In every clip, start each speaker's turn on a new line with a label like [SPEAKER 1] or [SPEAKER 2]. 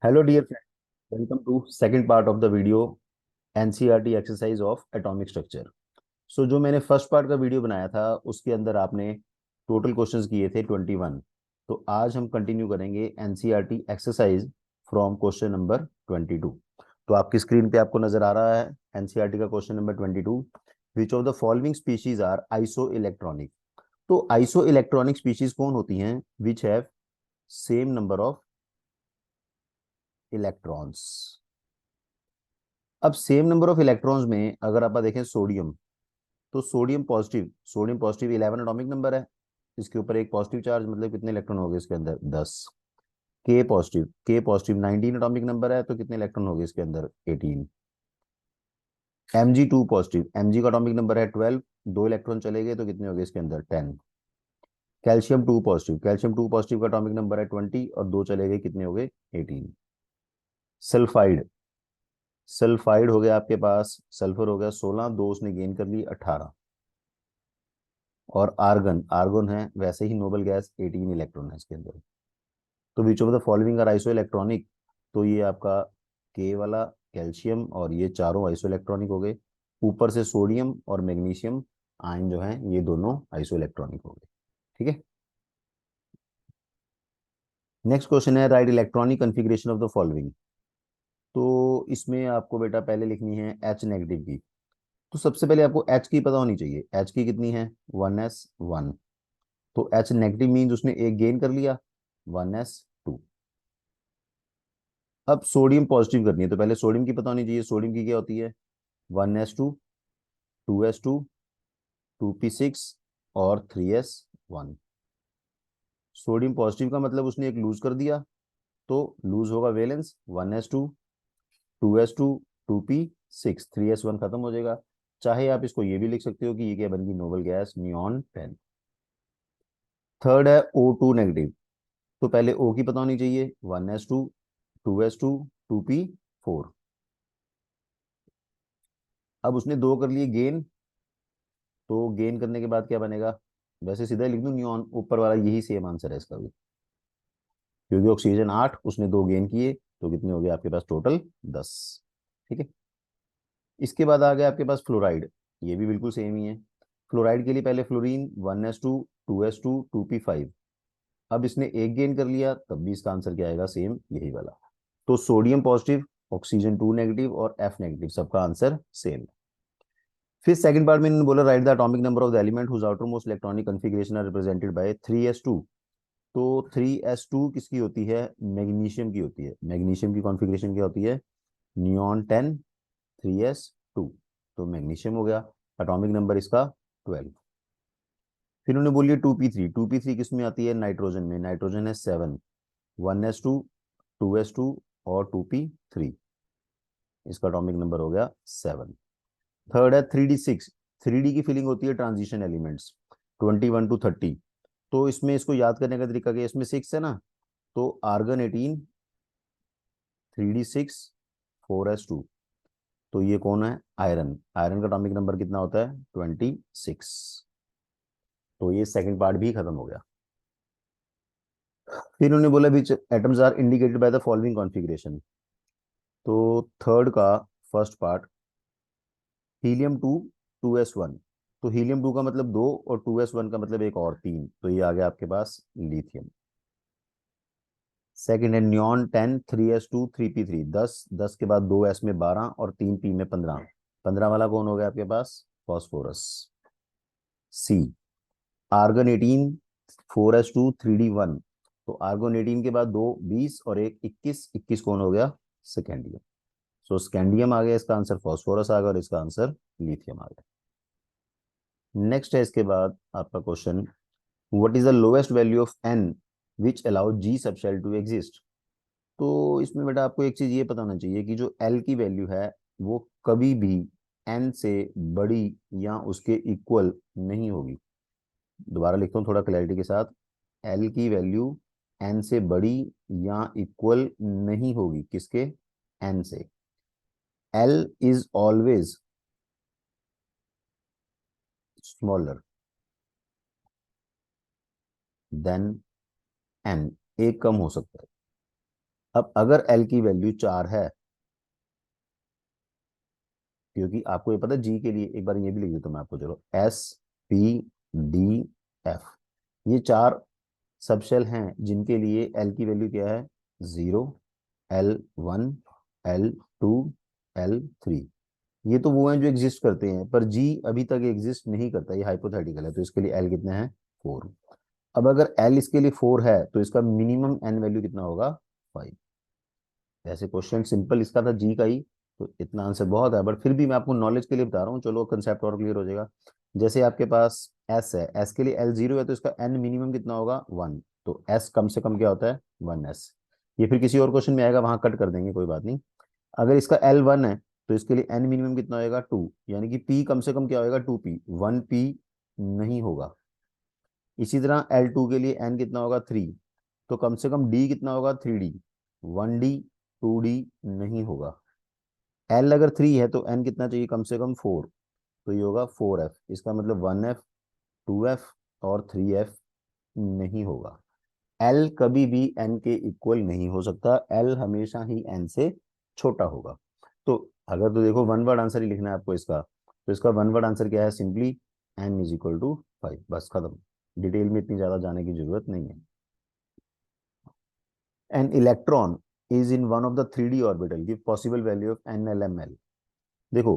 [SPEAKER 1] Hello dear friend, welcome to second part of the video NCERT exercise of atomic structure। जो मैंने first part का video बनाया था उसके अंदर आपने टोटल क्वेश्चंस किए थे 21। तो आज हम कंटिन्यू करेंगे NCERT exercise from question number 22। तो आपकी स्क्रीन पे आपको नजर आ रहा है एनसीईआरटी का question number 22। Which of the following species are isoelectronic. तो आइसो इलेक्ट्रॉनिक स्पीशीज कौन होती हैं? Which have same number of electrons. अब सेम नंबर ऑफ इलेक्ट्रॉन्स में अगर आप देखें सोडियम, तो सोडियम पॉजिटिव 11 एटॉमिक नंबर है। इसके ऊपर एक पॉजिटिव चार्ज, मतलब कितने इलेक्ट्रॉन हो गए इसके अंदर? 10। के पॉजिटिव 19 एटॉमिक नंबर है, तो कितने इलेक्ट्रॉन हो गए इसके अंदर? 18। Mg2 पॉजिटिव, Mg का एटॉमिक नंबर है 12, दो इलेक्ट्रॉन चले गए तो कितने हो गए इसके अंदर? 10। कैल्शियम 2 पॉजिटिव का एटॉमिक नंबर है 20 और दो चले गए, कितने हो गए? 18। सल्फाइड सल्फाइड हो गया आपके पास, सल्फर हो गया 16, दो उसने गेन कर ली 18। और आर्गन आर्गन है वैसे ही नोबल गैस, 18 इलेक्ट्रॉन है इसके अंदर। तो which of the following are isoelectronic. तो ये आपका के वाला, कैल्शियम और ये चारों आइसो इलेक्ट्रॉनिक हो गए। ऊपर से सोडियम और मैग्नीशियम आयन जो है ये दोनों आइसो इलेक्ट्रॉनिक हो गए। ठीक है। नेक्स्ट क्वेश्चन है right electronic configuration of the following. तो इसमें आपको बेटा पहले लिखनी है एच नेगेटिव की। तो सबसे पहले आपको एच की पता होनी चाहिए। एच की कितनी है? 1s1। तो एच नेगेटिव मीन्स उसने एक गेन कर लिया, 1s2। अब सोडियम पॉजिटिव करनी है तो पहले सोडियम की पता होनी चाहिए। सोडियम की क्या होती है? 1s2, 2s2, 2p6 और 3s1। सोडियम पॉजिटिव का मतलब उसने एक लूज कर दिया, तो लूज होगा valence, 1s2, 2s2, 2p6, 3s1 खत्म हो जाएगा। चाहे आप इसको ये भी लिख सकते हो कि ये क्या बन गई? Noble gas neon 10। थर्ड है O2 नेगेटिव। तो पहले O की पता होनी चाहिए, 1s2, 2s2, 2p4। अब उसने दो कर लिए गेन, तो गेन करने के बाद क्या बनेगा? वैसे सीधा ही लिख दूं नियॉन, ऊपर वाला यही सेम आंसर है इसका भी। क्योंकि ऑक्सीजन 8, उसने दो गेन किए, तो कितने हो गए आपके पास टोटल? 10। ठीक है। इसके बाद आ गया आपके पास फ्लोराइड। ये भी बिल्कुल सेम ही है। फ्लोराइड के लिए पहले फ्लोरीन 1s2, 2s2, 2p5। अब इसने एक गेन कर लिया, तब भी इसका आंसर क्या आएगा? सेम यही वाला। तो सोडियम पॉजिटिव, ऑक्सीजन 2 नेगेटिव और F नेगेटिव, सबका आंसर सेम। फिर सेकंड पार्ट में इन्होंने बोला write the atomic number of the element whose outermost electronic configuration are represented by 3s2। तो 3s2 किसकी होती है? मैग्नीशियम की होती है। मैग्नीशियम की कॉन्फ़िगरेशन क्या होती है? Neon 10, 3s2। तो मैग्नीशियम हो गया। एटॉमिक नंबर इसका 12। फिर उन्होंने बोलिए 2p3। 2p3 किस में आती है? नाइट्रोजन में। नाइट्रोजन है 7, 1s2, 2s2 और 2p3। इसका एटॉमिक नंबर हो गया 7। थर्ड है 3d6। 3d की फीलिंग होती है ट्रांजिशन एलिमेंट्स, 21 to 30। तो इसमें इसको याद करने का तरीका क्या है? इसमें 6 है ना, तो आर्गन 18, 3d6, 4s2। तो ये कौन है? आयरन। आयरन का एटॉमिक नंबर कितना होता है? 26। तो ये सेकंड पार्ट भी खत्म हो गया। फिर उन्होंने बोला which atoms are indicated by the following configuration. तो थर्ड का फर्स्ट पार्ट, हीलियम 2, 2s1। तो हीलियम 2 का मतलब दो और 2s1 का मतलब एक और तीन, तो ये आ गया आपके पास लिथियम। सेकंड है नियॉन 10, 3s2, 3p3। 10, 10 के बाद दो एस में 12 और तीन पी में 15। 15 वाला कौन हो गया आपके पास? फॉस्फोरस। सी आर्गन 18, 4s2, 3d1। तो आर्गन 18 के बाद दो 20 और एक 21, 21 कौन हो गया? स्कैंडियम। सो स्कैंडियम आ गया इसका आंसर, फॉस्फोरस आ गया और इसका आंसर लिथियम आ गया। नेक्स्ट है इसके बाद आपका question, what is the lowest value of n which allow g subshell to exist. तो इसमें बेटा आपको एक चीज ये पता होना चाहिए कि जो एल की वैल्यू है वो कभी भी एन से बड़ी या उसके इक्वल नहीं होगी। दोबारा लिखता हूँ थोड़ा क्लैरिटी के साथ। एल की वैल्यू एन से बड़ी या इक्वल नहीं होगी। किसके? एन से। L is always smaller than n. एक कम हो सकता है, अब अगर एल की वैल्यू 4 है, क्योंकि आपको ये पता है जी के लिए, एक बार ये भी लिख देता हूं मैं आपको, चलो एस पी डी एफ, ये 4 सब शेल हैं जिनके लिए एल की वैल्यू क्या है, 0, L1, L2, L3। ये तो वो हैं जो एग्जिस्ट करते हैं, पर जी अभी तक एग्जिस्ट नहीं करता, ये हाइपोथेटिकल है, तो इसके लिए एल कितने हैं, 4। अब अगर एल इसके लिए 4 है तो इसका मिनिमम एन वैल्यू कितना होगा, 5। ऐसे क्वेश्चन सिंपल इसका था जी का ही, तो इतना आंसर बहुत है, बट फिर भी मैं आपको नॉलेज के लिए बता रहा हूँ, चलो कंसेप्ट और क्लियर हो जाएगा। जैसे आपके पास एस है, एस के लिए एल 0 है तो इसका एन मिनिमम कितना होगा, 1। तो एस कम से कम क्या होता है, 1s। ये फिर किसी और क्वेश्चन में आएगा, वहां कट कर देंगे, कोई बात नहीं। अगर इसका एल 1 है तो इसके लिए एन मिनिमम कितना होगा, 2, यानी कि पी कम से कम क्या होगा, 2p, 1p नहीं होगा। इसी तरह L2 के लिए एन कितना होगा, 3, तो कम से कम डी कितना होगा, 3d, 1d, 2d नहीं होगा। एल अगर 3 है तो एन कितना चाहिए, कम से कम 4, तो ये होगा 4f, इसका मतलब 1f, 2f और 3f नहीं होगा। एल कभी भी एन के इक्वल नहीं हो सकता, एल हमेशा ही एन से छोटा होगा। तो अगर तो देखो वन वर्ड आंसर ही लिखना है आपको इसका, तो इसका वन वर्ड आंसर क्या है, simply n is equal to 5, बस खत्म। डिटेल में इतनी ज्यादा जाने की जरूरत नहीं है। An electron is in one of the 3D orbital, give possible value of NLML। देखो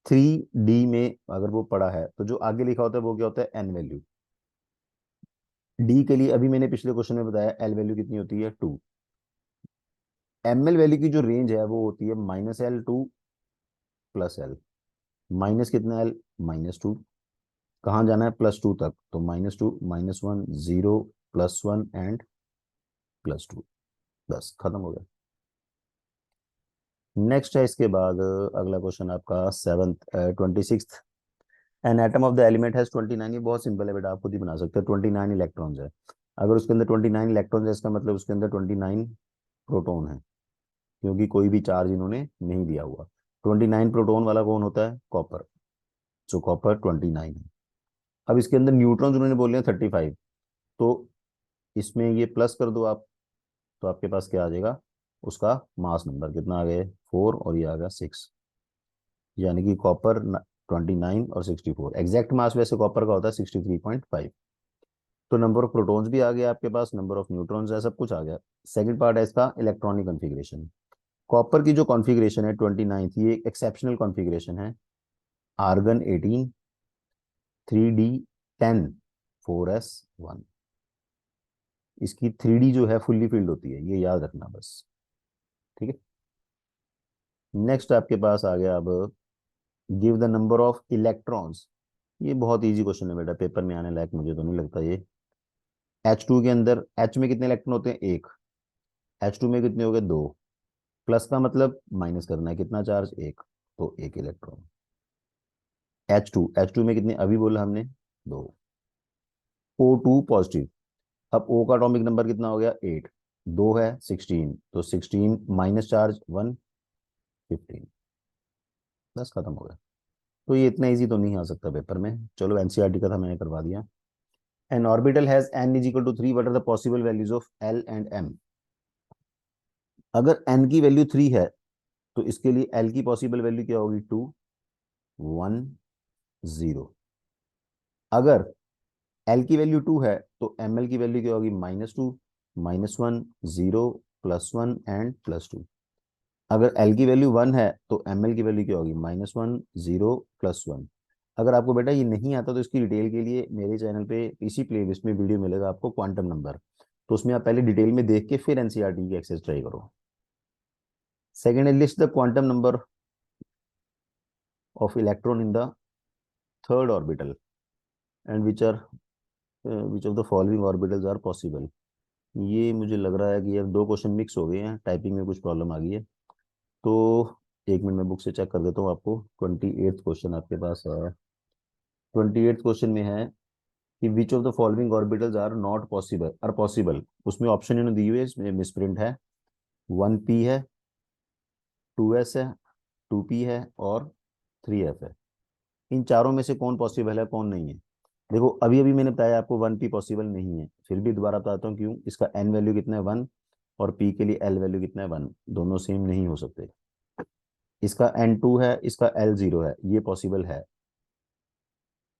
[SPEAKER 1] 3D में अगर वो पड़ा है तो जो आगे लिखा होता है वो क्या होता है, एन वैल्यू। डी के लिए अभी मैंने पिछले क्वेश्चन में बताया एल वैल्यू कितनी होती है, 2। एम एल वैल्यू की जो रेंज है वो होती है -L2 +L। माइनस कितना एल, -2। कहाँ जाना है, +2 तक, तो -2, -1, 0, +1 एंड +2, बस खत्म हो गया। नेक्स्ट है इसके बाद अगला क्वेश्चन आपका 26th। An atom of the element has 29, ये बहुत सिंपल है बेटा, आप खुद ही बना सकते हैं। 29 इलेक्ट्रॉन्स है, अगर उसके अंदर 29 इलेक्ट्रॉन्स है इसका मतलब उसके अंदर 29 प्रोटॉन है, क्योंकि कोई भी चार्ज इन्होंने नहीं दिया हुआ। 29 प्रोटॉन वाला कौन होता है, कॉपर, जो कॉपर 29 है। अब इसके अंदर न्यूट्रॉन्स उन्होंने बोले हैं 35, तो इसमें ये प्लस कर दो आप, तो आपके पास क्या आ जाएगा, उसका मास नंबर कितना आ गया, 4 और ये आ गया 6, यानी कि कॉपर 29 और 64। एग्जैक्ट मास वैसे कॉपर का होता है 63.5। तो नंबर ऑफ प्रोटॉन्स भी आ गया आपके पास, नंबर ऑफ न्यूट्रॉन्स है, सब कुछ आ गया। सेकंड पार्ट है इसका इलेक्ट्रॉनिक कॉन्फ़िगरेशन। कॉपर की जो कॉन्फ़िगरेशन है 29, ये एक एक्सेप्शनल कॉन्फ़िगरेशन है। Argon 18, 3d10, 4s1। इसकी 3D जो है फुल्ली फिल्ड होती है, ये याद रखना बस, ठीक है। नेक्स्ट आपके पास आ गया अब, give the number of electrons. ये बहुत इजी क्वेश्चन है बेटा, पेपर में आने लायक मुझे तो नहीं लगता ये। H2 के अंदर H में कितने इलेक्ट्रॉन होते हैं, एक। H2 में कितने हो गए, दो। प्लस का मतलब माइनस करना है, कितना चार्ज, एक, तो एक इलेक्ट्रॉन। H2 में कितने अभी बोला हमने, दो। O2 पॉजिटिव, अब O का अटोमिक नंबर कितना हो गया, 8, दो है 16, तो 16 माइनस चार्ज 1, 15, बस खत्म हो गया। तो ये इतना इजी तो नहीं आ सकता पेपर में, चलो एनसीईआरटी का था मैंने करवा दिया। An orbital has n is equal to 3, what are the possible values of L and M। अगर n की वैल्यू 3 है तो इसके लिए L की पॉसिबल वैल्यू क्या होगी, 2, 1, 0। अगर L की वैल्यू 2 है तो ML की वैल्यू क्या होगी, -2, -1, 0, +1 एंड +2। अगर L की वैल्यू 1 है तो ML की वैल्यू क्या होगी, -1, 0, +1। अगर आपको बेटा ये नहीं आता तो इसकी डिटेल के लिए मेरे चैनल पे इसी प्लेलिस्ट में वीडियो मिलेगा आपको, क्वांटम नंबर, तो उसमें आप पहले डिटेल में देख के फिर एनसीईआरटी की एक्सेस ट्राई करो। सेकेंड है, list the quantum number of electron in the third orbital and which of the following orbitals are possible. ये मुझे लग रहा है कि यार दो क्वेश्चन मिक्स हो गए हैं, टाइपिंग में कुछ प्रॉब्लम आ गई है, तो एक मिनट में बुक से चेक कर देता हूँ आपको। 28th क्वेश्चन आपके पास है। 28th क्वेश्चन में है कि which of the following orbitals are possible. उसमें ऑप्शन इन्होंने दी हुई है, इसमें मिसप्रिंट है। 1p है, 2s है, 2p है और 3f है। इन चारों में से कौन पॉसिबल है, कौन नहीं है। देखो अभी अभी मैंने बताया आपको 1p पॉसिबल नहीं है, फिर भी दोबारा बताता हूँ क्यों। इसका n वैल्यू कितना है, 1। और पी के लिए एल वैल्यू कितना है 1, दोनों सेम नहीं हो सकते। इसका N2 है, इसका L0 है, ये पॉसिबल है।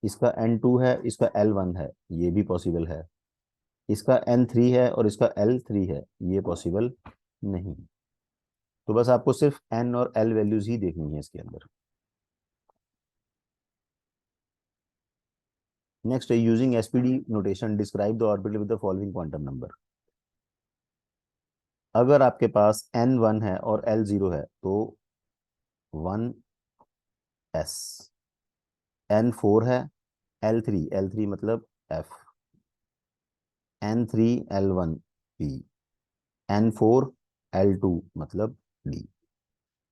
[SPEAKER 1] इसका N2 है, इसका L1 है, ये भी पॉसिबल है। इसका N3 है और इसका L3 है, ये पॉसिबल नहीं। तो बस आपको सिर्फ N और L वैल्यूज ही देखनी है इसके अंदर। नेक्स्ट है using SPD notation describe the orbital with the following quantum number. अगर आपके पास N1 है और L0 है तो 1s, N4 है, L3 मतलब F, N3 L1 P, N4 L2 मतलब D।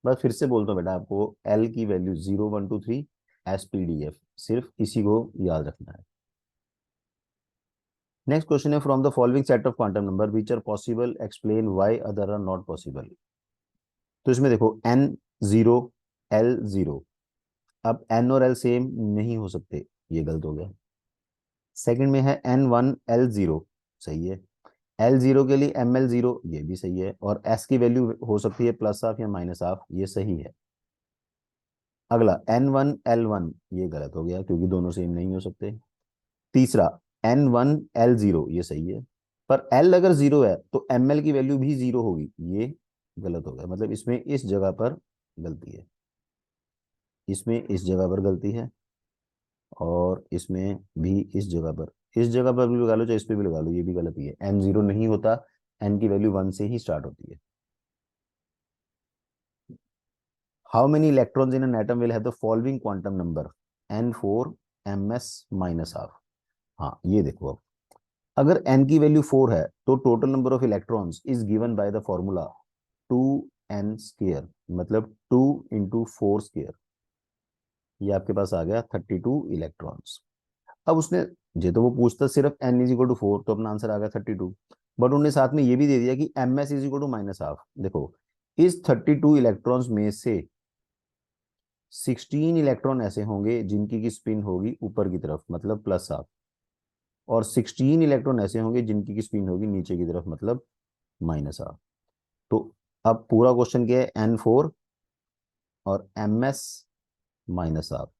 [SPEAKER 1] बस फिर से बोलता हूँ बेटा, आपको L की वैल्यू 0 1 2 3 SPDF, सिर्फ इसी को याद रखना है। नेक्स्ट क्वेश्चन है from the following set of quantum number which are possible explain why other are not possible. तो इसमें देखो N0 L0, अब N और L सेम नहीं हो सकते, ये गलत हो गया। सेकंड में है N1 L0, सही है। L0 के लिए ML0, ये भी सही है। और S की वैल्यू हो सकती है +हाफ या -हाफ, ये सही है। अगला N1 L1, ये गलत हो गया क्योंकि दोनों सेम नहीं हो सकते। तीसरा N1 L0, ये सही है। पर L अगर 0 है तो ML की वैल्यू भी 0 होगी, ये गलत हो गया। मतलब इसमें इस जगह पर गलती है, इसमें इस जगह पर गलती है, और इसमें भी इस जगह पर, इस जगह पर भी लगा लो चाहे इस पे भी लगा लो, ये भी गलत ही है। N0 नहीं होता, N की वैल्यू 1 से ही स्टार्ट होती है। How many electrons in an atom will have the following quantum number N4 ms -half. हाँ ये देखो, अब अगर n की वैल्यू 4 है तो total number of electrons is given by the formula 2n square, मतलब 2 × 4 स्क्र। ये आपके पास आ गया 32 इलेक्ट्रॉन्स। अब उसने, ये तो वो पूछता सिर्फ n = 4, तो अपना आंसर आ गया 32। बट उन्होंने साथ में ये भी दे दिया कि ms = -हाफ। देखो इस 32 इलेक्ट्रॉन्स में से 16 इलेक्ट्रॉन ऐसे होंगे जिनकी की स्पिन होगी ऊपर की तरफ, मतलब +हाफ। और 16 इलेक्ट्रॉन ऐसे होंगे जिनकी की स्पिन होगी नीचे की तरफ, मतलब -हाफ। तो अब पूरा क्वेश्चन क्या है, N4 और MS -हाफ।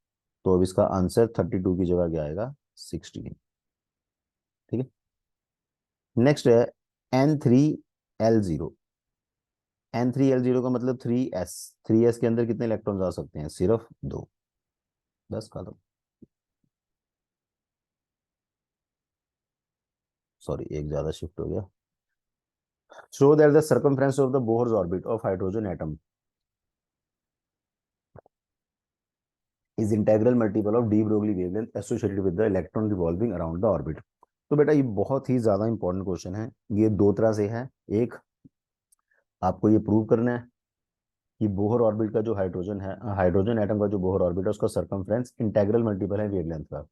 [SPEAKER 1] तो अब इसका आंसर 32 की जगह क्या आएगा, 16। ठीक है। नेक्स्ट है N3 L0। N3 L0 का मतलब 3s, 3s के अंदर कितने इलेक्ट्रॉन आ सकते हैं, सिर्फ 2। बस खत्म। सॉरी, एक ज्यादा शिफ्ट हो गया। Show that the circumference of the Bohr's orbit of hydrogen atom is integral multiple of de Broglie wavelength associated with the electron revolving around the orbit. तो बेटा ये बहुत ही ज्यादा इंपॉर्टेंट क्वेश्चन है। ये दो तरह से है। एक, आपको ये प्रूव करना है कि बोहर ऑर्बिट का जो हाइड्रोजन है, हाइड्रोजन एटम का जो बोहर ऑर्बिट है उसका सर्कमफ्रेंस इंटेग्रल मल्टीपल है वेवलेंथ का।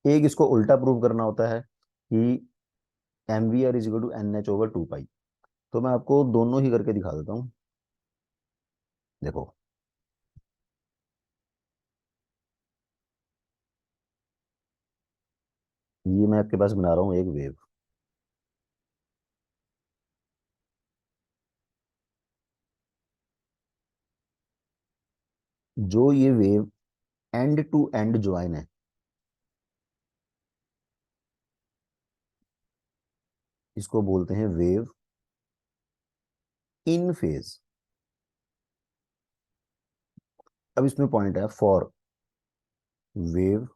[SPEAKER 1] एक इसको उल्टा प्रूव करना होता है कि mvr = NH/2 पाई। तो मैं आपको दोनों ही करके दिखा देता हूँ। देखो, ये मैं आपके पास बना रहा हूँ एक वेव। जो ये wave end to end join है, इसको बोलते हैं वेव इन फेज। अब इसमें पॉइंट है, for wave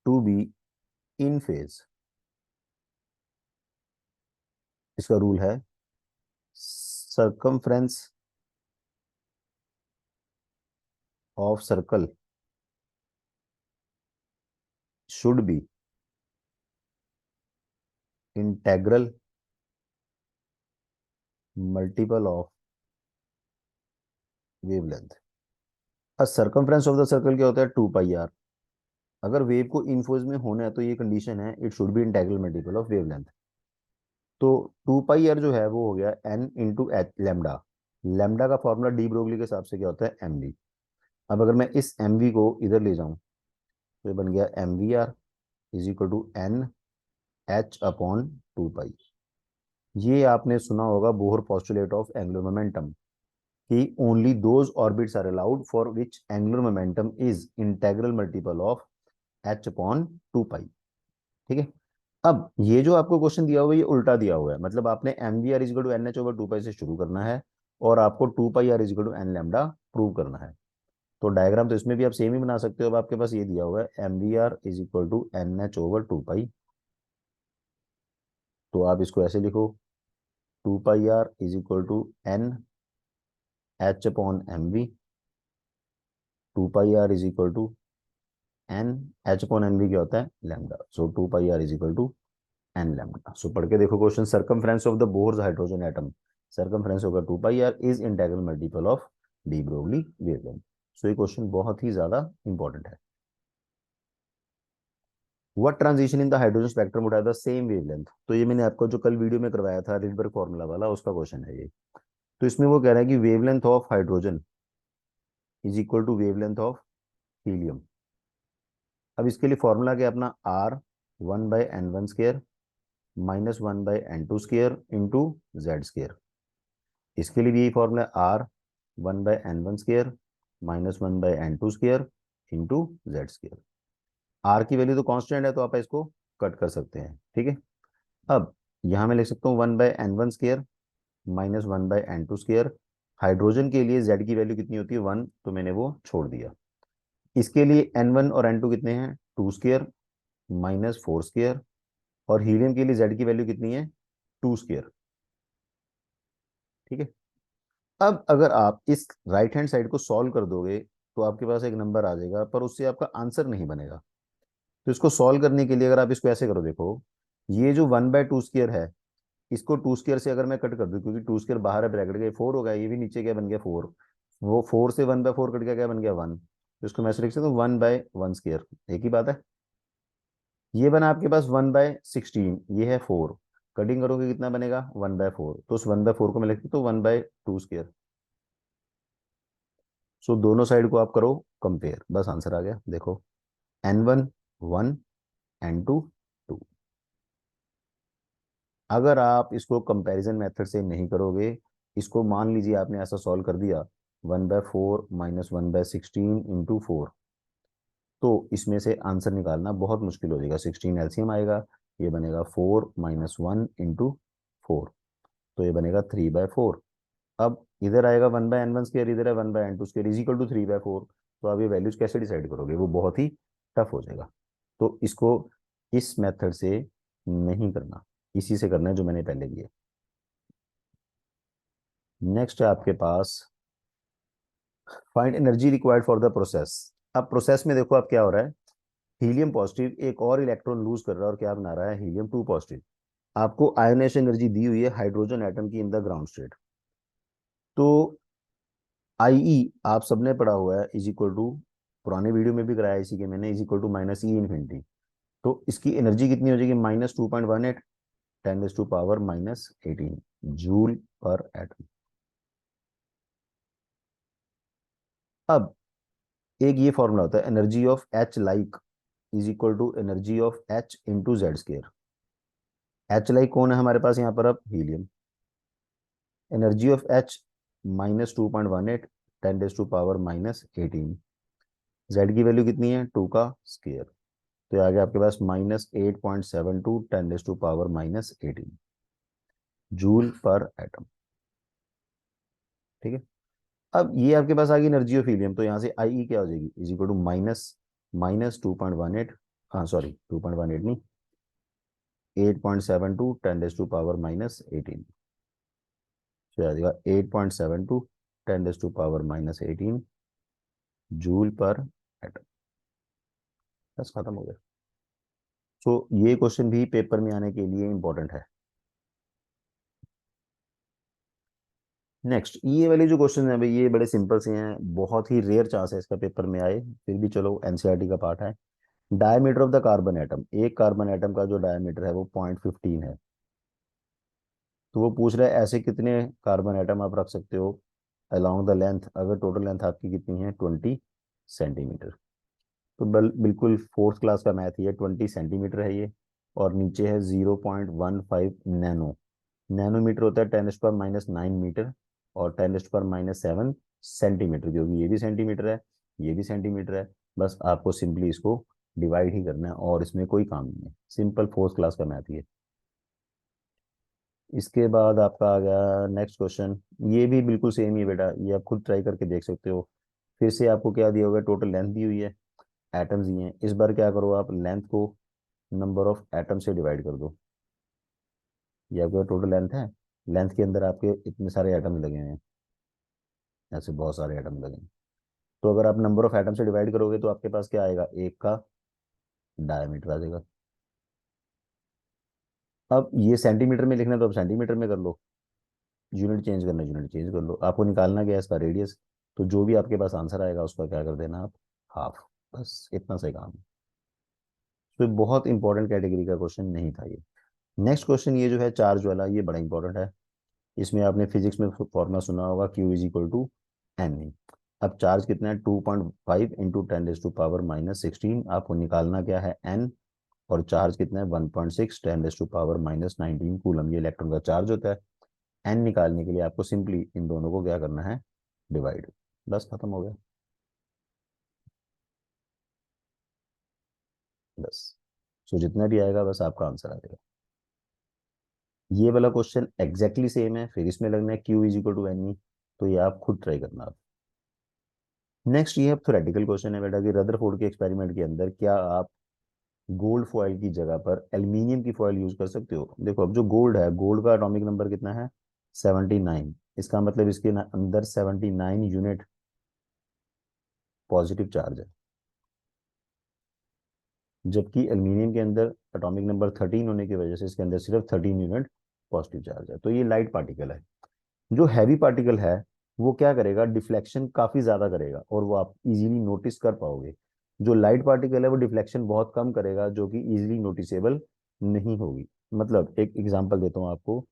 [SPEAKER 1] to be in phase, इसका रूल है circumference of circle should be integral multiple of wavelength. अब सर्कमफ्रेंस ऑफ द सर्कल क्या होता है, 2 पाई आर। अगर वेव को इन फेज में होना है तो ये कंडीशन है, it should be integral multiple of wavelength. तो 2 पाई आर जो है वो हो गया n × लेमडा। लेमडा का फॉर्मूला डी ब्रोगली के हिसाब से क्या होता है, mv। अब अगर मैं इस mv को इधर ले जाऊं तो ये बन गया mvr = NH/2 पाई। ये आपने सुना होगा Bohr postulate of angular momentum, कि only those orbits are allowed for which angular momentum is integral multiple of h upon 2 pi. ठीक है। अब ये जो आपको क्वेश्चन दिया हुआ है ये उल्टा दिया हुआ है, मतलब आपने m v r is equal to n h over 2 pi से शुरू करना है और आपको 2 pi r is equal to n lambda prove करना है। तो डायग्राम तो इसमें भी आप सेम ही बना सकते हो। अब आपके पास ये दिया हुआ है m v r is equal to n h over 2 pi, तो आप इसको ऐसे लिखो, 2 pi r is equal to n h upon m v, 2 pi r is equal to n h upon n v क्या होता है lambda, so 2 pi r is equal to n lambda. So पढ़ के देखो question, circumference of the Bohr's hydrogen atom, circumference होगा 2 pi r is integral multiple of de Broglie wavelength. So ये question बहुत ही ज्यादा इंपॉर्टेंट है। What transition in the hydrogen spectrum would have the same wavelength, तो ये मैंने आपको जो कल वीडियो में करवाया था रिडबर्ग फॉर्मूला वाला, उसका क्वेश्चन है ये। तो इसमें वो कह रहा है कि wavelength of hydrogen is equal to wavelength of helium. अब इसके लिए फॉर्मूला क्या है अपना, R 1/n1 square minus 1/n2 square into Z square. इसके लिए भी यही फॉर्मूला है, R 1/n1 square minus 1/n2 square into Z square. R की वैल्यू तो कांस्टेंट है तो आप इसको कट कर सकते हैं। ठीक है। अब यहाँ मैं लिख सकता हूँ 1/n1 square minus 1/n2 square. Hydrogen के लिए जेड की वैल्यू कितनी होती है 1, तो मैंने वो छोड़ दिया। इसके लिए n1 और n2 कितने हैं 2 स्क्वायर माइनस 4 स्क्वायर, और हीलियम के लिए जेड की वैल्यू कितनी है 2 स्क्वायर। ठीक है। अब अगर आप इस राइट हैंड साइड को सॉल्व कर दोगे तो आपके पास एक नंबर आ जाएगा, पर उससे आपका आंसर नहीं बनेगा। तो इसको सॉल्व करने के लिए अगर आप इसको ऐसे करो, देखो ये जो 1/2 स्क्वायर है, इसको 2 स्क्वायर से अगर मैं कट कर दूं, क्योंकि 2 स्क्वायर बाहर है ब्रैकेट के, 4 हो गया, ये भी नीचे क्या बन गया 4, वो 4 से 1/4 कट गया, क्या बन गया 1, तो इसको मैं ऐसे लिख सकता हूँ 1/1 स्क्वायर, एक ही बात है। ये बना आपके पास 1/16, ये है 4, कटिंग करोगे कितना बनेगा 1/4, तो उस 1/4 को मैं लिख सकता हूँ 1/2 स्क्वायर। सो दोनों साइड को आप करो कंपेयर, बस आंसर आ गया। देखो n1 1, n2 2। अगर आप इसको कंपैरिजन मेथड से नहीं करोगे, इसको मान लीजिए आपने ऐसा सॉल्व कर दिया 1/4 माइनस 1/16 इंटू 4, तो इसमें से आंसर निकालना बहुत मुश्किल हो जाएगा। 16 एलसीएम आएगा, ये बनेगा 4 - 1 इंटू 4, तो ये बनेगा 3/4। अब इधर आएगा 1/n1 स्क्वायर, इधर है 1/n2 square is equal to 3/4, तो आप ये वैल्यूज कैसे डिसाइड करोगे, वो बहुत ही टफ हो जाएगा। तो इसको इस मेथड से नहीं करना, इसी से करना है जो मैंने पहले किया। नेक्स्ट है आपके पास find energy required for the process. अब प्रोसेस में देखो अब क्या हो रहा है, हीलियम पॉजिटिव एक और इलेक्ट्रॉन लूज कर रहा है और क्या बना रहा है हीलियम 2 पॉजिटिव। आपको आयोनेशन एनर्जी दी हुई है हाइड्रोजन एटम की इन द ग्राउंड स्टेट। तो आई आप सबने पढ़ा हुआ है इज इक्वल टू, पुराने वीडियो में भी कराया इसी के मैंने, is equal to minus E infinity. तो इसकी एनर्जी कितनी हो जाएगी -2.18 10⁻⁻18 जूल पर एटम। अब एक ये फॉर्मूला होता है energy of H like is equal to energy of H into Z square. H like कौन है हमारे पास यहाँ पर, अब helium. Energy of H -2.18 10⁻⁻18, Z की वैल्यू कितनी है 2 का स्केयर, तो ये आ गया आपके पास -8.72 10⁻⁻18 जूल पर एटम। ठीक है। अब ये आपके पास आ गई एनर्जी ऑफ हीलियम, तो यहाँ से आई क्या हो जाएगी is equal to minus minus 2.18, हाँ सॉरी 2.18 नहीं, 8.72 10⁻⁻18, तो आ जाएगा 8.72 10⁻⁻18 जूल पर एटम। बस खत्म हो गया। सो ये क्वेश्चन भी पेपर में आने के लिए इंपॉर्टेंट है। नेक्स्ट ये वाले जो क्वेश्चन है भाई ये बड़े सिंपल से हैं, बहुत ही रेयर चांस है इसका पेपर में आए, फिर भी चलो एनसीईआरटी का पार्ट है। Diameter of the carbon atom, एक कार्बन एटम का जो डायमीटर है वो 0.15 है। तो वो पूछ रहा है ऐसे कितने कार्बन एटम आप रख सकते हो अलोंग द लेंथ, अगर टोटल लेंथ आपकी कितनी है 20 सेंटीमीटर। तो बिल्कुल फोर्थ क्लास का मैथ ही है, 20 सेंटीमीटर है ये, और नीचे है 0.15 नैनो। नैनोमीटर होता है 10⁻⁹ और 10⁻⁷ सेंटीमीटर, क्योंकि ये भी सेंटीमीटर है, ये भी सेंटीमीटर है। बस आपको सिंपली इसको डिवाइड ही करना है और इसमें कोई काम नहीं है, सिंपल फोर्थ क्लास का मैथ ही है। इसके बाद आपका आ गया नेक्स्ट क्वेश्चन। ये भी बिल्कुल सेम ही है बेटा, ये आप खुद ट्राई करके देख सकते हो। फिर से आपको क्या दिया होगा, टोटल लेंथ दी हुई है, एटम्स दिए हैं। इस बार क्या करो, आप लेंथ को नंबर ऑफ एटम से डिवाइड कर दो। ये आपका टोटल लेंथ है, लेंथ के अंदर आपके इतने सारे एटम लगे हुए हैं, ऐसे बहुत सारे एटम लगे हैं। तो अगर आप नंबर ऑफ एटम से डिवाइड करोगे तो आपके पास क्या आएगा, एक का डायमीटर आ जाएगा। अब ये सेंटीमीटर में लिखना है तो आप सेंटीमीटर में कर लो, यूनिट चेंज करना है यूनिट चेंज कर लो। आपको निकालना क्या है, इसका रेडियस। तो जो भी आपके पास आंसर आएगा उसका क्या कर देना आप, हाफ। बस इतना सही काम है। तो ये बहुत इंपॉर्टेंट कैटेगरी का क्वेश्चन नहीं था ये। नेक्स्ट क्वेश्चन ये जो है चार्ज वाला, ये बड़ा इंपॉर्टेंट है। इसमें आपने फिजिक्स में फॉर्मूला सुना होगा, Q = अब चार्ज कितना है, 2.5 इंटू 10⁻⁻16। आपको निकालना क्या है, n। और चार्ज कितना है, 1.6 10⁻⁻19 कूलम, ये इलेक्ट्रॉन का चार्ज होता है। n निकालने के लिए आपको सिंपली इन दोनों को क्या करना है, डिवाइड। बस खत्म हो गया। बस, सो जितना भी आएगा बस आपका आंसर आ जाएगा। ये वाला क्वेश्चन एग्जैक्टली सेम है, फिर इसमें लगना है Q = NE। तो ये आप खुद ट्राई करना आप। नेक्स्ट ये थ्योरेटिकल क्वेश्चन है बेटा कि रदरफोर्ड के एक्सपेरिमेंट के अंदर क्या आप गोल्ड फॉयल की जगह पर एल्यूमिनियम की फॉयल यूज कर सकते हो। देखो अब जो गोल्ड है, गोल्ड का एटॉमिक नंबर कितना है, 79। इसका मतलब इसके अंदर 79 यूनिट पॉजिटिव चार्ज है, जबकि एल्यूमिनियम के अंदर एटॉमिक नंबर 13 होने की वजह से इसके अंदर सिर्फ 13 यूनिट पॉजिटिव चार्ज है। तो ये लाइट पार्टिकल है। जो हैवी पार्टिकल है वो क्या करेगा, डिफ्लेक्शन काफी ज्यादा करेगा और वो आप इजीली नोटिस कर पाओगे। जो लाइट पार्टिकल है वो डिफ्लेक्शन बहुत कम करेगा, जो कि इजीली नोटिसेबल नहीं होगी। मतलब एक एग्जांपल देता हूँ आपको।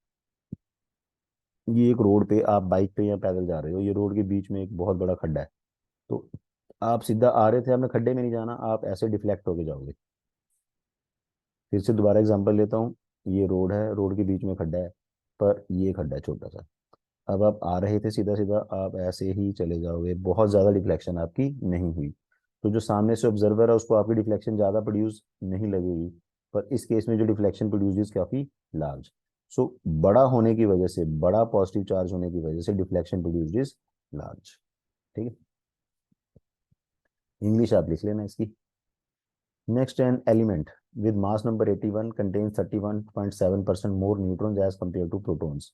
[SPEAKER 1] ये एक रोड पे आप बाइक पे या पैदल जा रहे हो, ये रोड के बीच में एक बहुत बड़ा खड्डा है। तो आप सीधा आ रहे थे, आपने खड्डे में नहीं जाना, आप ऐसे डिफ्लेक्ट होके जाओगे। फिर से दोबारा एग्जांपल लेता हूँ। ये रोड है, रोड के बीच में खड्डा है, पर ये खड्डा है छोटा सा। अब आप आ रहे थे सीधा सीधा, आप ऐसे ही चले जाओगे, बहुत ज़्यादा डिफ्लेक्शन आपकी नहीं हुई। तो जो सामने से ऑब्जर्वर है उसको आपकी डिफ्लेक्शन ज़्यादा प्रोड्यूस नहीं लगेगी, पर इस केस में जो डिफ्लेक्शन प्रोड्यूस इज काफ़ी लार्ज। सो बड़ा होने की वजह से, बड़ा पॉजिटिव चार्ज होने की वजह से डिफ्लेक्शन प्रोड्यूस इज लार्ज। ठीक है, इंग्लिश आप लिख लेना इसकी। Next, an element with mass number 81 contains 31.7% more neutrons as compared to protons.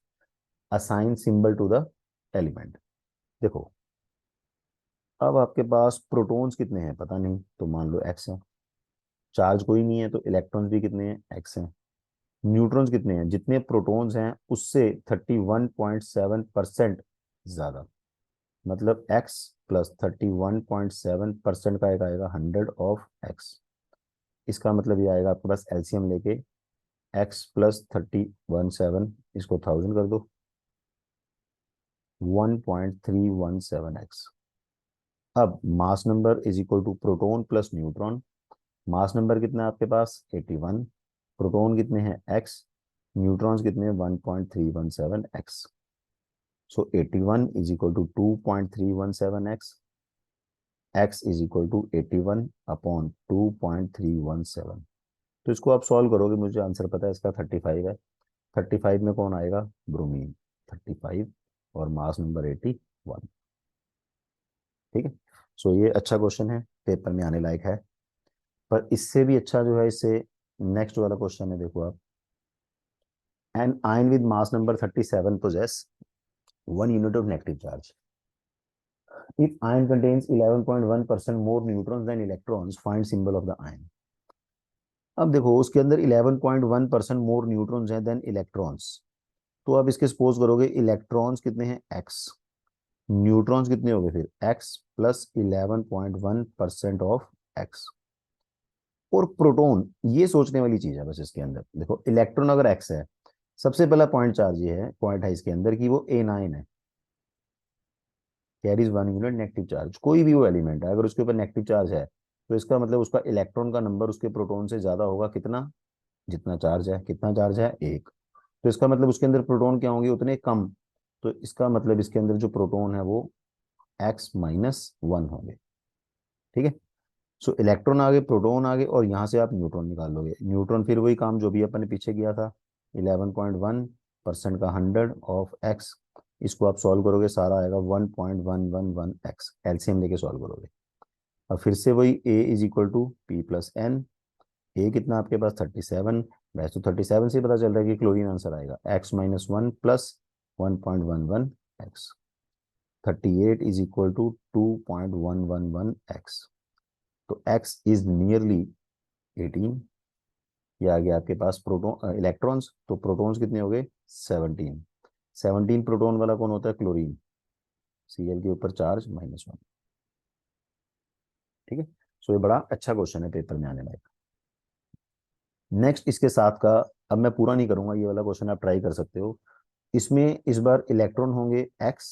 [SPEAKER 1] Assign symbol to the element. देखो, अब आपके पास प्रोटॉन्स कितने हैं पता नहीं, तो मान लो एक्स है। चार्ज कोई नहीं है तो इलेक्ट्रॉन्स भी कितने हैं, एक्स हैं। न्यूट्रॉन्स कितने हैं, जितने प्रोटॉन्स हैं उससे 31.7% ज्यादा। मतलब एक्स प्लस 31.7% का एक आएगा 100 ऑफ एक्स। इसका मतलब ये आएगा आपके पास एलसीएम लेके, एक्स प्लस 3017 इसको 1000 कर दो, 1.317x। अब mass number is equal to proton plus neutron. Mass number कितना है आपके पास, 81। प्रोटॉन कितने हैं, एक्स। न्यूट्रॉन्स कितने हैं, 1.317x। So 81 is equal to 2.317x। x is equal to 81 upon 2.317। तो इसको आप सॉल्व करोगे, मुझे आंसर पता है इसका 35 है। 35 में कौन आएगा, ब्रोमीन 35, और मास नंबर 81। ठीक है, सो ये अच्छा क्वेश्चन है, पेपर में आने लायक है। पर इससे भी अच्छा जो है, इससे नेक्स्ट वाला क्वेश्चन है, देखो आप। An ion with mass number 37 possess 1 unit of negative charge. If ion contains 11.1% more neutrons than electrons, find symbol of the ion. अब देखो उसके अंदर 11.1% मोर न्यूट्रॉन्स हैं देन इलेक्ट्रॉन्स। तो आप इसके सपोज करोगे इलेक्ट्रॉन्स कितने हैं, एक्स। न्यूट्रॉन्स कितने हो गए, फिर एक्स प्लस 11.1% ऑफ एक्स। और प्रोटॉन, ये सोचने वाली चीज है बस इसके अंदर। देखो इलेक्ट्रॉन अगर एक्स है, सबसे पहला पॉइंट चार्ज ये है, पॉइंट है इसके अंदर कि वो A9 है, कैरीज 1 यूनिट नेगेटिव चार्ज। कोई भी वो एलिमेंट है अगर उसके ऊपर नेगेटिव चार्ज है, तो इसका मतलब उसका इलेक्ट्रॉन का नंबर उसके प्रोटॉन से ज्यादा होगा, कितना, जितना चार्ज है। कितना चार्ज है, एक। तो इसका मतलब उसके अंदर प्रोटॉन क्या होंगे, उतने कम। तो इसका मतलब इसके अंदर जो प्रोटॉन है वो x-1 होंगे। ठीक है। सो इलेक्ट्रॉन आ गए, प्रोटॉन आ गए, और यहाँ से आप न्यूट्रॉन निकाल लोगे। न्यूट्रॉन फिर वही काम जो भी अपन ने पीछे किया था, 11.1% का 100 ऑफ x। इसको आप सॉल्व करोगे, सारा आएगा 1.111x, एलसीएम लेके सॉल्व करोगे। और फिर से वही A = P+N। ए कितना आपके पास 37। वैसे तो 37 से ही पता चल रहा है कि क्लोरीन आंसर आएगा, x-1 प्लस 1.11x। 38 = 2.111x। तो x इज नियरली 18। ये आ गया आपके पास प्रोटॉन इलेक्ट्रॉन्स, तो प्रोटॉन्स कितने हो गए 17। 17 प्रोटॉन वाला कौन होता है, क्लोरीन। Cl के ऊपर चार्ज -1। ठीक है। सो ये बड़ा अच्छा क्वेश्चन है, पेपर में आने वाला। नेक्स्ट इसके साथ का, अब मैं पूरा नहीं करूंगा, ये वाला क्वेश्चन आप ट्राई कर सकते हो। इसमें इस बार इलेक्ट्रॉन होंगे x,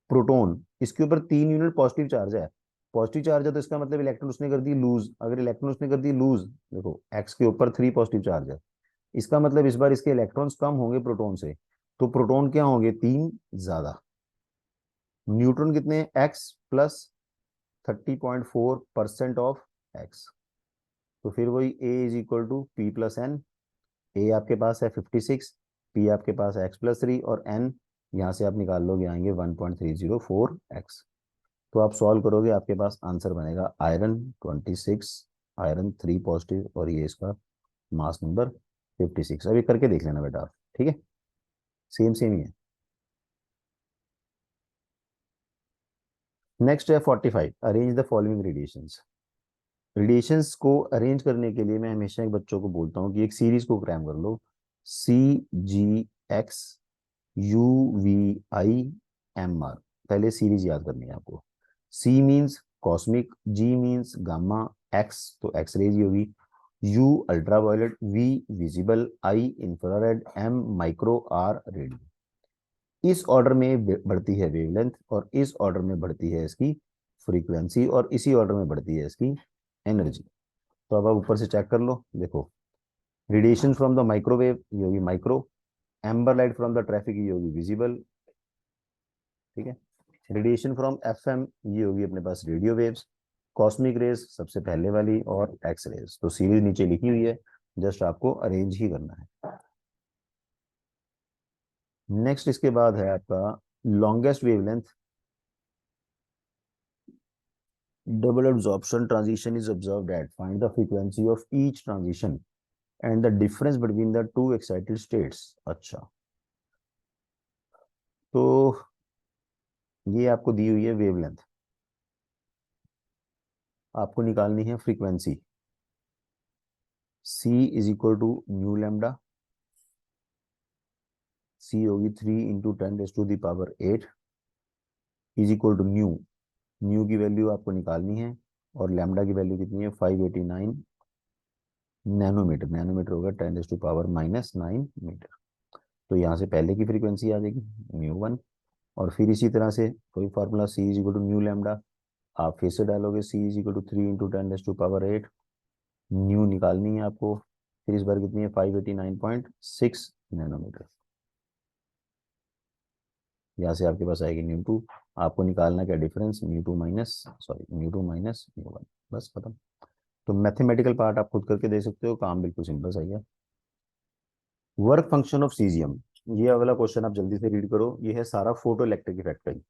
[SPEAKER 1] प्रोटॉन इसके ऊपर 3 यूनिट पॉजिटिव चार्ज है। पॉजिटिव चार्ज है तो इसका मतलब इलेक्ट्रॉन उसने कर दी लूज। अगर इलेक्ट्रॉन उसने कर दी लूज, देखो x के ऊपर 3 पॉजिटिव चार्ज है, इसका मतलब इस बार इसके इलेक्ट्रॉन्स कम होंगे प्रोटॉन से। तो प्रोटॉन क्या होंगे, 3 ज्यादा। न्यूट्रॉन कितने, x+30.4% ऑफ x। तो फिर वही A = P+N। ए आपके पास है 56, पी आपके पास है x+3, और एन यहाँ से आप निकाल लोगे, आएंगे 1.304x। तो आप सॉल्व करोगे, आपके पास आंसर बनेगा आयरन 26, आयरन 3 पॉजिटिव, और ये इसका मास नंबर 56। अभी करके देख लेना बेटा आप, ठीक है, सेम सेम ही है। नेक्स्ट है 45, arrange the following radiations. Radiations को अरेंज करने के लिए मैं हमेशा एक बच्चों को बोलता हूँ कि एक सीरीज को क्रैम कर लो, CGX UVIMR। पहले सीरीज याद करनी है आपको। C means cosmic, G means gamma, X तो एक्स रेज ही होगी, U ultraviolet, V visible, I infrared, M micro, R radio. इस ऑर्डर में बढ़ती है वेवलेंथ, और इस ऑर्डर में बढ़ती है इसकी फ्रीक्वेंसी, और इसी ऑर्डर में बढ़ती है इसकी एनर्जी। तो अब आप ऊपर से चेक कर लो, देखो रेडिएशन फ्रॉम द माइक्रोवेव ये होगी micro, amber light from the traffic ये होगी विजिबल। ठीक है। रेडिएशन फ्रॉम एफएम ये होगी अपने पास रेडियो वेव्स, कॉस्मिक रेज सबसे पहले वाली, और एक्स रेज। तो सीरीज नीचे लिखी हुई है, जस्ट आपको अरेंज ही करना है। नेक्स्ट इसके बाद है आपका longest wavelength double absorption transition is observed at, find the frequency of each transition and the difference between the two excited states। अच्छा, तो ये आपको दी हुई है वेवलेंथ, आपको निकालनी है frequency. C = nu lambda. C होगी 3 × 10⁸ is equal to nu. Nu की वैल्यू आपको निकालनी है, और लैम्डा की वैल्यू कितनी है 589 नैनोमीटर। नैनोमीटर होगा 10⁻⁻9 मीटर। तो यहाँ से पहले की फ्रीक्वेंसी आ जाएगी 𝜇1। और फिर इसी तरह से कोई फार्मूला C = न्यू लैम्डा, आप फिर से डालोगे C = 3 × 10⁸ न्यू निकालनी है आपको। फिर इस बार कितनी है 589.6 नैनोमीटर। यहाँ से आपके पास आएगी 𝜇2। आपको निकालना क्या डिफरेंस, 𝜇2 - बस खत्म। तो मैथमेटिकल पार्ट आप खुद करके दे सकते हो, काम बिल्कुल सिंपल सही है। वर्क फंक्शन ऑफ सीजियम, ये वाला क्वेश्चन आप जल्दी से रीड करो, ये है सारा फोटो इलेक्ट्रिक इफेक्ट का ही।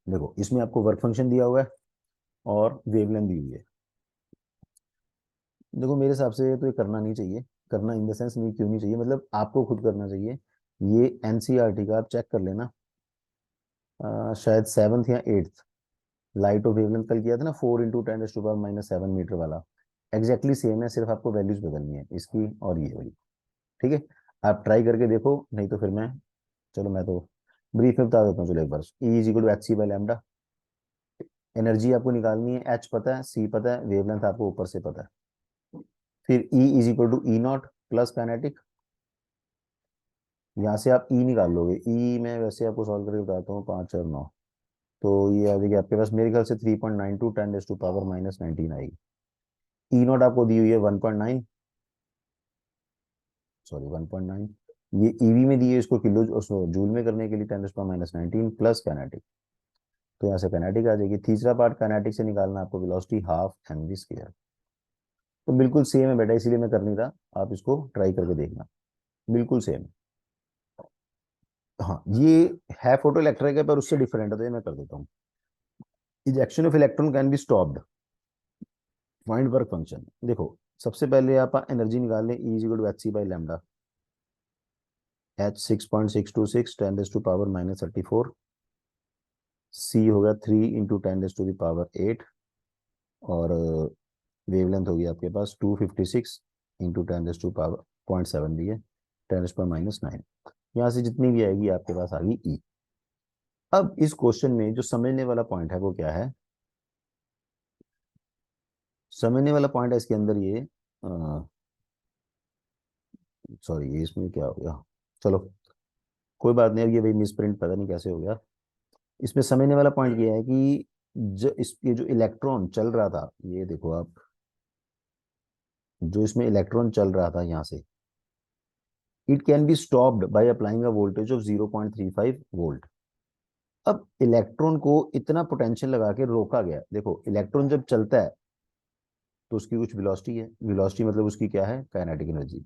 [SPEAKER 1] देखो इसमें आपको वर्क फंक्शन दिया हुआ है और वेवलेंथ दी हुई है। देखो मेरे हिसाब से तो ये करना नहीं चाहिए, करना इन द सेंस नहीं, क्यों नहीं चाहिए, मतलब आपको खुद करना चाहिए। ये एनसीईआरटी का आप चेक कर लेना, शायद 7th या 8th लाइट ऑफ वेवलेंथ कल किया था ना, 4 × 10⁻⁻7 मीटर वाला। एग्जैक्टली सेम है, सिर्फ आपको वैल्यूज बदलनी है इसकी और ये वाली। ठीक है। आप ट्राई करके देखो, नहीं तो फिर मैं, चलो मैं तो ब्रीफ में बता देता हूँ, चलो एक बार। E = hc/λ। एनर्जी आपको निकालनी है, एच पता है, सी पता है, वेवलेंथ आपको ऊपर से पता है। फिर E = E0 प्लस काइनेटिक। यहाँ से आप ई निकाल लोगे, ई मैं वैसे आपको सॉल्व करके बताता हूँ, 5 और 9। तो ये आ जाएगी आपके पास मेरे ख्याल से 3.92 10⁻⁻19 आएगी। ई नॉट आपको दी हुई है 1.9, सॉरी 1.9, ये ईवी में दी है, इसको किलो जूल में करने के लिए 10⁻⁻19 प्लस काइनेटिक, तो यहाँ से काइनेटिक आ जाएगी। तीसरा पार्ट काइनेटिक से निकालना आपको velocity half M V square. तो बिल्कुल सेम है बेटा, इसीलिए मैं कर नहीं रहा, आप इसको ट्राई करके देखना, बिल्कुल सेम। हाँ ये है फोटो इलेक्ट्रिक है, पर उससे डिफरेंट है, तो ये मैं कर देता हूँ। Ejection of electron can be stopped, find work function. देखो सबसे पहले आप एनर्जी निकाल लें, E equal to H C by lambda, H 6.626 10⁻⁻34, C होगा 3 × 10⁻⁸, और वेवलेंथ होगी आपके पास 256 इंटू 10⁻⁻0.7 भी है, 10⁻⁻9। यहाँ से जितनी भी आएगी आपके पास आ गई ई। अब इस क्वेश्चन में जो समझने वाला पॉइंट है वो क्या है, समझने वाला पॉइंट है इसके अंदर ये, सॉरी ये इसमें क्या हो गया, चलो कोई बात नहीं, अब ये भाई मिस प्रिंट पता नहीं कैसे हो गया। इसमें समझने वाला पॉइंट ये है कि ये जो इलेक्ट्रॉन चल रहा था, ये देखो आप, जो इसमें इलेक्ट्रॉन चल रहा था यहाँ से, it can be stopped by applying a voltage of 0.35 volt. अब इलेक्ट्रॉन को इतना पोटेंशियल लगा के रोका गया। देखो इलेक्ट्रॉन जब चलता है तो उसकी कुछ वेलोसिटी है, वेलोसिटी मतलब उसकी क्या है, काइनेटिक एनर्जी।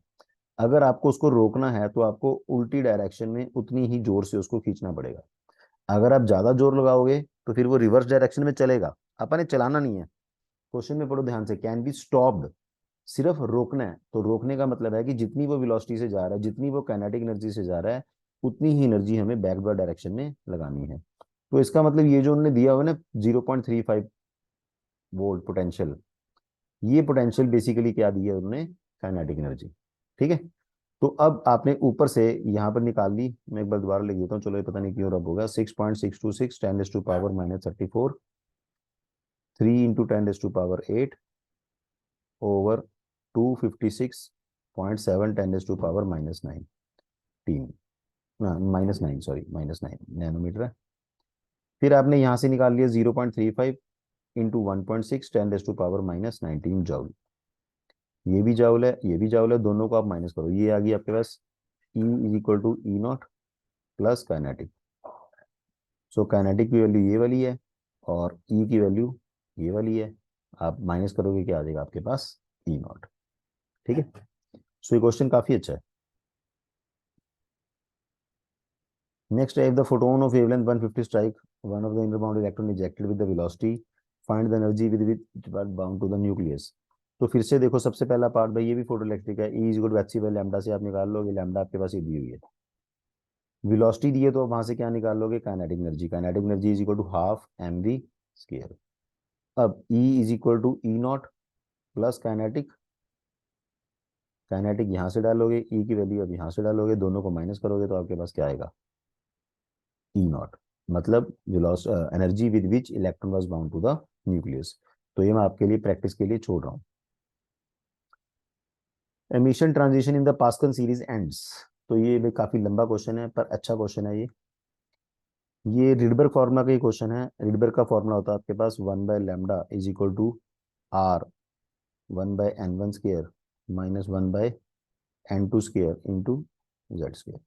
[SPEAKER 1] अगर आपको उसको रोकना है तो आपको उल्टी डायरेक्शन में उतनी ही जोर से उसको खींचना पड़ेगा। अगर आप ज्यादा जोर लगाओगे तो फिर वो रिवर्स डायरेक्शन में चलेगा, अपन ने चलाना नहीं है। क्वेश्चन में पढ़ो ध्यान से, कैन बी स्टॉप्ड, सिर्फ रोकना है। तो रोकने का मतलब है कि जितनी वो वेलोसिटी से जा रहा है, जितनी वो काइनेटिक एनर्जी से जा रहा है, उतनी ही एनर्जी हमें बैकवर्ड डायरेक्शन में लगानी है। तो इसका मतलब ये जो उन्होंने दिया हुआ ना 0.35 वोल्ट पोटेंशियल, ये पोटेंशियल बेसिकली क्या दिया है उन्होंने, काइनेटिक एनर्जी। ठीक है, तो अब आपने ऊपर से यहाँ पर निकाल ली, मैं एक बार दोबारा लिख देता हूँ, चलो ये पता नहीं क्यों रब होगा, 6.626 10⁻⁻34, 3 × 10⁻⁸ ओवर 256.7 10⁻⁻19 -9, सॉरी -9 नैनोमीटर है। फिर आपने यहाँ से निकाल लिया 0.35 इंटू 1.6 10⁻⁻19 जूल। ये भी जाउल है, ये भी जाउल है, दोनों को आप माइनस करो, ये आ गई आपके पास E is equal to E not plus kinetic. So kinetic की वैल्यू ये वाली है और E की वैल्यू ये वाली है, आप माइनस करोगे क्या आ जाएगा आपके पास, ई नॉट। ठीक है, सो ये क्वेश्चन काफी अच्छा है। नेक्स्ट है, if the photon of wavelength 150 strike one of the inner bound electron ejected with the velocity, find the energy with which it was bound to the nucleus। तो फिर से देखो सबसे पहला पार्ट भाई, ये भी फोटो इलेक्ट्रिक है, E is equal to H C by lambda से आप निकाल लोगे, लैम्डा आपके पास ये दी हुई है, वेलोसिटी दी है तो वहां से क्या निकाल लोगे, kinetic energy. Kinetic energy is equal to half M V square. अब E is equal to E not plus kinetic, kinetic यहाँ से डालोगे, E की वैल्यू अब यहाँ से डालोगे, दोनों को माइनस करोगे तो आपके पास क्या आएगा, ई नॉट, मतलब energy with which electron was bound to the nucleus. तो ये मैं आपके लिए प्रैक्टिस के लिए छोड़ रहा हूँ। Emission transition in the Pascal series ends, तो ये भी काफी लंबा क्वेश्चन है पर अच्छा क्वेश्चन है ये रिडबर्ग फार्मूला का ही क्वेश्चन है। रिडबर्ग का फार्मूला होता है आपके पास 1/λ is equal to R 1/n1 square minus 1/n2 square into Z square.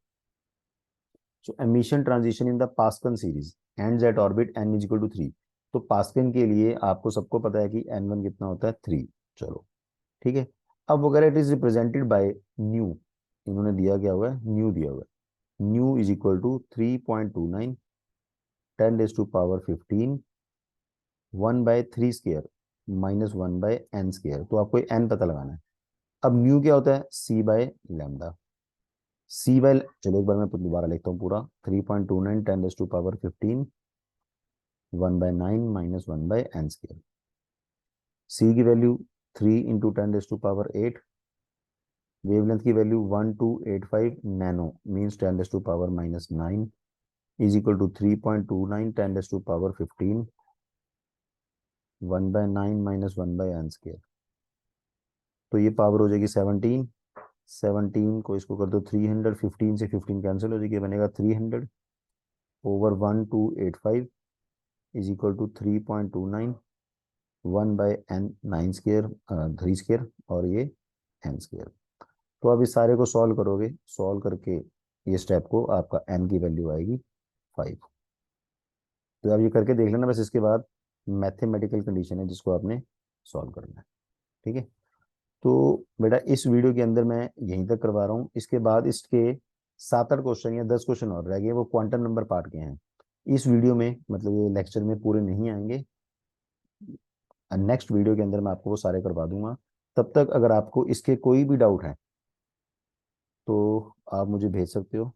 [SPEAKER 1] So emission transition in the Pascal series ends at orbit n is equal to 3। तो pascal के लिए आपको सबको पता है कि n1 कितना होता है, 3। चलो ठीक है, अब अगर it is represented by nu, इन्होंने दिया क्या हुआ है, न्यू दिया हुआ है, nu is equal to 3.29 10⁻15 1/3 square minus 1/n square. तो आपको n पता लगाना है। अब म्यू क्या होता है, c by lambda, c by, चलो एक बार मैं दोबारा लिखता हूँ पूरा, 3.29 10⁻15 1/9 माइनस 1/n स्क्वायर। c की वैल्यू 3 × 10⁻8, वेवलेंथ की value 1285 nano means 10⁻⁻9 is equal to 3.29 10⁻15 1/9 minus 1/n square. तो ये पावर हो जाएगी 17, 17 को इसको कर दो 300, 15 से 15 कैंसिल हो जाएगी, बनेगा 300 over 1285 is equal to 3.29 1/n 9 square 3 square और ये n स्क्वेयर। तो अब इस सारे को सॉल्व करोगे, सॉल्व करके ये स्टेप को आपका n की वैल्यू आएगी 5। तो आप ये करके देख लेना, बस इसके बाद मैथमेटिकल कंडीशन है जिसको आपने सॉल्व करना है। ठीक है। तो बेटा इस वीडियो के अंदर मैं यहीं तक करवा रहा हूँ, इसके बाद इसके 7-8 क्वेश्चन या 10 क्वेश्चन और रह गए, वो क्वांटम नंबर पार्ट के हैं। इस वीडियो में मतलब ये लेक्चर में पूरे नहीं आएंगे, नेक्स्ट वीडियो के अंदर मैं आपको वो सारे करवा दूंगा। तब तक अगर आपको इसके कोई भी डाउट है तो आप मुझे भेज सकते हो।